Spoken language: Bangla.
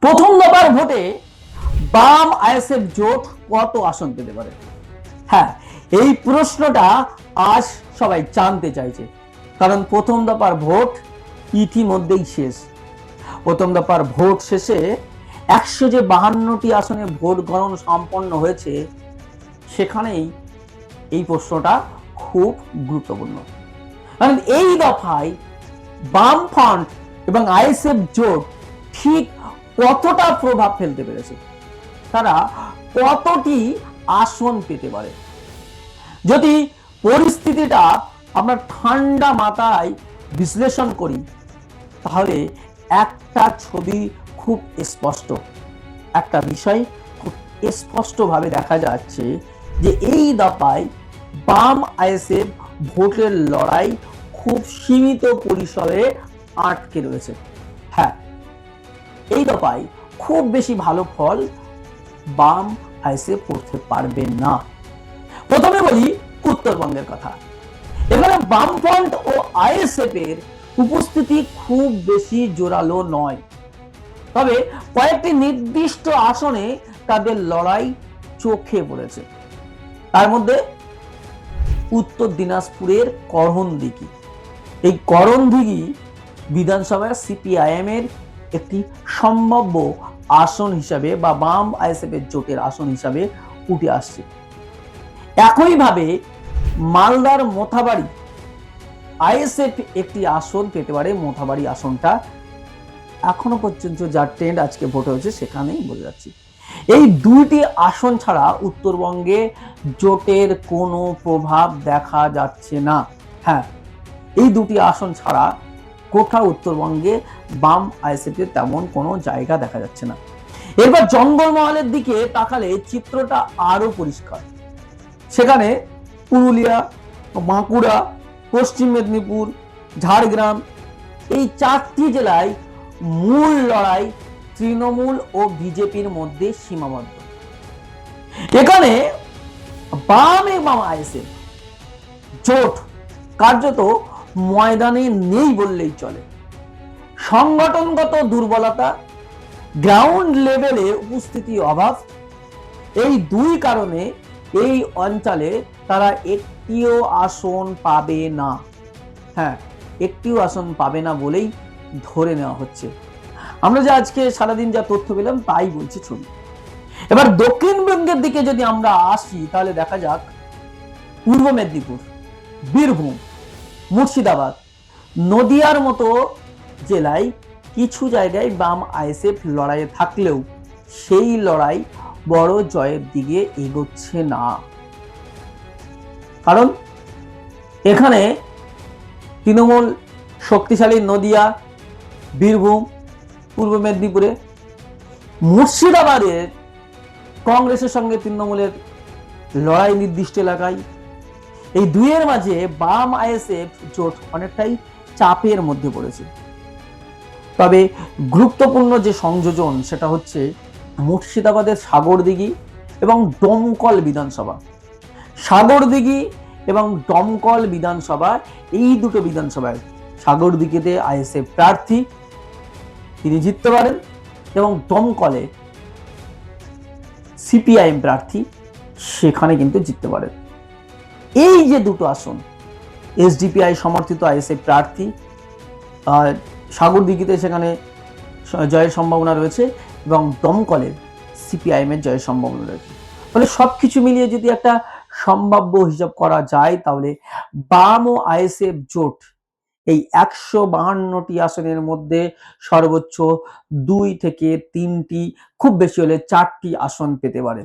প্রথম দফার ভোটে বাম আইএসএফ জোট কত আসন পেতে পারে? হ্যাঁ, এই প্রশ্নটা আজ সবাই জানতে চাইছে, কারণ প্রথম দফার ভোট ইতিমধ্যেই শেষ। প্রথম দফার ভোট শেষে 152টি আসনে ভোট গ্রহণ সম্পন্ন হয়েছে। সেখানেই এই প্রশ্নটা খুব গুরুত্বপূর্ণ, কারণ এই দফায় বামফ্রন্ট এবং আইএসএফ জোট ঠিক কতটা প্রভাব ফেলতে পেরেছে, তারা কতটি আসন পেতে পারে। যদি পরিস্থিতিটা আমরা ঠান্ডা মাথায় বিশ্লেষণ করি, তাহলে একটা ছবি খুব স্পষ্ট, একটা বিষয় খুব স্পষ্টভাবে দেখা যাচ্ছে যে এই দফায় বাম আইএসএফ ভোটের লড়াই খুব সীমিত পরিসরে আটকে রয়েছে। হ্যাঁ, এই দফায় খুব বেশি ভালো ফল বাম আইএসএফ করতে পারবে না। প্রথমে বলি উত্তরবঙ্গের কথা। এখানে বামফ্রন্ট ও আইএসএফ এর উপস্থিতি খুব বেশি জোরালো নয়, তবে কয়েকটি নির্দিষ্ট আসনে তাদের লড়াই চোখে পড়েছে। তার মধ্যে উত্তর দিনাজপুরের করণদিঘি, এই করণদিঘি বিধানসভায় সিপিআইএম এর একটি সম্ভাব্য আসন হিসাবে বা বাম আইএসএফ এর জোটের আসন হিসাবে উঠে আসছে। একইভাবে মালদার মোথাবাড়ি আইএসএফ একটি আসন পেতে পারে। মোথাবাড়ি আসনটা এখনো পর্যন্ত যা ট্রেন্ড আজকে ভোট হয়েছে সেখানেই বলে যাচ্ছি। এই দুইটি আসন ছাড়া উত্তরবঙ্গে জোটের কোনো প্রভাব দেখা যাচ্ছে না। হ্যাঁ, এই দুটি আসন ছাড়া কোথাও উত্তরবঙ্গে বাম আইএসএফ এর তেমন কোনো জায়গা দেখা যাচ্ছে না। এরপর জঙ্গলমহলের দিকে তাকালে চিত্রটা আরো পরিষ্কার। সেখানে পুরুলিয়া, বাঁকুড়া, পশ্চিম মেদিনীপুর, ঝাড়গ্রাম, এই 4টি জেলায় মূল লড়াই তৃণমূল ও বিজেপির মধ্যে সীমাবদ্ধ। এখানে বাম এবং আইএসএফ জোট কার্যত ময়দানে নেই বললেই চলে। সংগঠনগত দুর্বলতা, গ্রাউন্ড লেভেলে উপস্থিতি অভাব, এই দুই কারণে এই অঞ্চলে তারা একটিও আসন পাবে না। হ্যাঁ, একটিও আসন পাবে না বলেই ধরে নেওয়া হচ্ছে। আমরা যে আজকে সারাদিন যা তথ্য পেলাম তাই বলছি ছবি। এবার দক্ষিণবঙ্গের দিকে যদি আমরা আসি, তাহলে দেখা যাক পূর্ব মেদিনীপুর, বীরভূম, মুর্শিদাবাদ, নদিয়ার মতো জেলায় কিছু জায়গায় বাম আইএসএফ লড়াইয়ে থাকলেও সেই লড়াই বড় জয়ের দিকে এগোচ্ছে না। কারণ এখানে তৃণমূল শক্তিশালী নদিয়া, বীরভূম, পূর্ব মেদিনীপুরে, মুর্শিদাবাদের কংগ্রেসের সঙ্গে তৃণমূলের লড়াই নির্দিষ্ট এলাকায়। এই দুইয়ের মাঝে বাম আইএসএফ জোট অনেকটাই চাপের মধ্যে পড়েছে। তবে গুরুত্বপূর্ণ যে সংযোজন সেটা হচ্ছে মুর্শিদাবাদের সাগরদিঘি এবং দমকল বিধানসভা। সাগরদিঘি এবং দমকল বিধানসভা, এই দুটো বিধানসভায় সাগরদিঘিতে আইএসএফ প্রার্থী, তিনি জিততে পারেন, এবং দমকলে সিপিআইএম প্রার্থী, সেখানে কিন্তু জিততে পারেন। এই যে দুটো আসন, এসডিপিআই সমর্থিত আইএসএফ প্রার্থী, সাগরদিঘিতে সেখানে জয়ের সম্ভাবনা রয়েছে এবং দমকলের সিপিআইএম এর জয়ের সম্ভাবনা রয়েছে। ফলে সবকিছু মিলিয়ে যদি একটা সম্ভাব্য হিসাব করা যায়, তাহলে বাম ও আইএসএফ জোট এই 152টি আসনের মধ্যে সর্বোচ্চ 2 থেকে 3টি, খুব বেশি হলে 4টি আসন পেতে পারে।